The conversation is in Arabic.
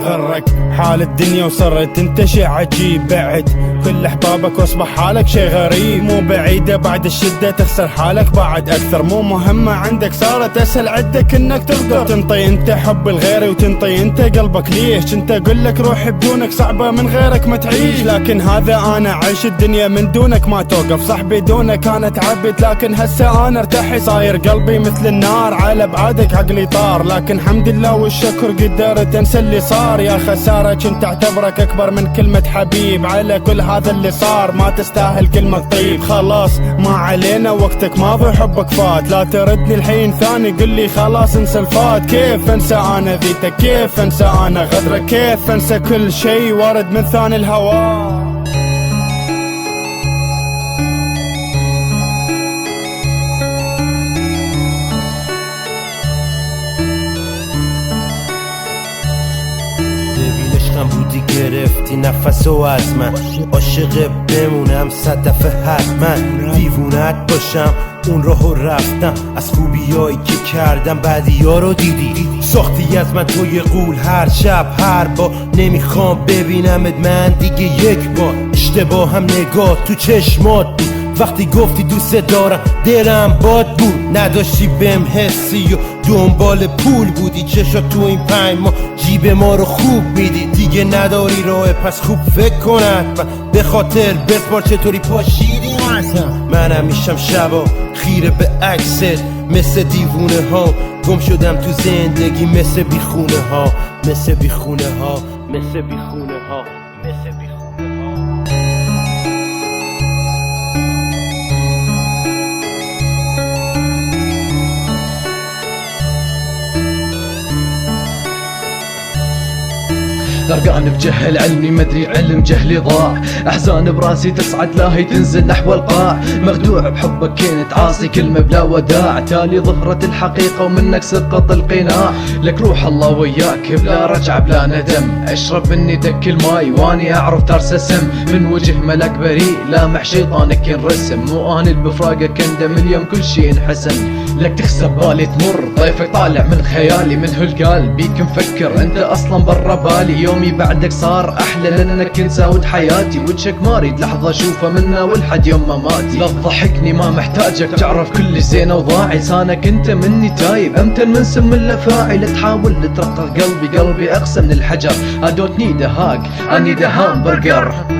غرك حال الدنيا وصرت انت شي عجيب، بعد كل احبابك واصبح حالك شي غريب. مو بعيدة بعد الشدة تخسر حالك بعد اكثر، مو مهمة عندك صارت اسهل عندك انك تقدر تنطي انت حب الغير وتنطي انت قلبك. ليش كنت اقول لك روحي بدونك صعبة من غيرك ما تعيش، لكن هذا انا عيش الدنيا من دونك ما توقف. صاحبي دونك انا تعبت لكن هسه انا ارتحت، صاير قلبي مثل النار على بعادك عقلي طار. لكن حمد الله والشكر قدرت انسى اللي صار. يا خسارة كنت اعتبرك اكبر من كلمة حبيب، على كل هذا اللي صار ما تستاهل كلمة طيب. خلاص ما علينا وقتك ماضي وحبك فات، لا تردني الحين ثاني قل لي خلاص انسى الفات. كيف انسى انا ذيتك، كيف انسى انا غدرك، كيف انسى كل شي ورد من ثاني الهواء. بودی گرفتی نفسو از من، عاشق بمونم 100 دفعه حتما. دیوونت باشم اون راهو رفتم، از خوبیایی که کردم بعدیا رو دیدی. ساختی از من توی قول هر شب هر با، نمیخوام ببینمت من دیگه یک بار. اشتباه هم نگاه تو چشمات بود وقتی گفتی دوست دارم دلم باد بود. نداشتی بهم حسی و دنبال پول بودی، چشات تو این 5 ماه جیب ما رو خوب میدی. دیگه نداری راه پس خوب فکر کن حتما، به خاطر بسپار چطوری پاشیدی. منم میشم شبا خیره به عکست مثل دیوونه ها، گم شدم تو زندگی مثل بیخونه ها، مثل بیخونه ها، مثل بیخونه ها، مثل بیخونه ها. غرقان بجهل علمي مدري علم جهلي ضاع، احزان براسي تصعد لا هي تنزل نحو القاع. مخدوع بحبك كنت عاصي كلمة بلا وداع، تالي ظهرت الحقيقة ومنك سقط القناع. لك روح الله وياك بلا رجعة بلا ندم، اشرب مني دك الماي واني اعرف ترسسم. من وجه ملك بريء لامح شيطانك ينرسم، مو اني بفراقك اندم اليوم كل شي انحسن. لك تخسر بالي تمر ضيفك طالع من خيالي، من هالقال بيك مفكر انت اصلا برا بالي. يومي بعدك صار احلى لانك كنت ساود حياتي، وجهك ما اريد لحظة اشوفه منا ولحد يوم ما ماتي. لا تضحكني ما محتاجك تعرف كل زين وضاعي، لسانك انت مني تايب امتن من سم الافاعي. لا تحاول ترقق قلبي اقسى من الحجر. I don't need a hug I need a hamburger.